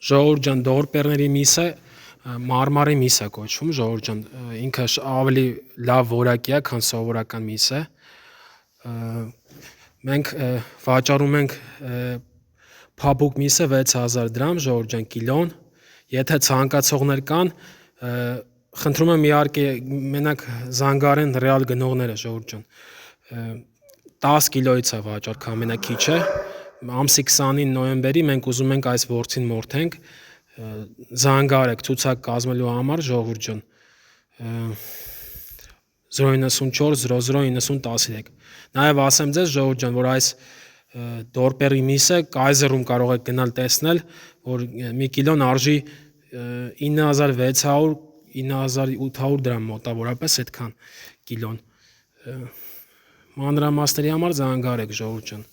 Ժողովուրդ ջան, դորպերների միսը մարմարի միս է կոչվում, ժողովուրդ ջան, ինքը ավելի լավ որակի է, քան սովորական միսը։ Մենք վաճառում ենք փափուկ միսը 6000 դրամ, ժողովուրդ ջան, կիլոն։ Եթե ցանկացողներ կան, խնդրում եմ իհարկե մենակ զանգարեն ռեալ գնողները, ժողովուրդ ջան։ 10 կիլոից է վաճառքը ամենաքիչը։ Ամսի 29 նոյեմբերի մենք ուզում ենք այս որցին մորթենք, զանգարեք ցուցակ կազմելու համար, ժողովուրդ ջան, 094 00 90 13։ Նաև ասեմ ձեզ, ժողովուրդ ջան, որ այս դորպերի միսը Կայզերում կարող եք գնալ տեսնել, որ մի կիլոն արժի 9600 9800 դրամ մոտավորապես այդքան կիլոն։ Մանրամասների համար զանգարեք, ժողովուրդ ջան։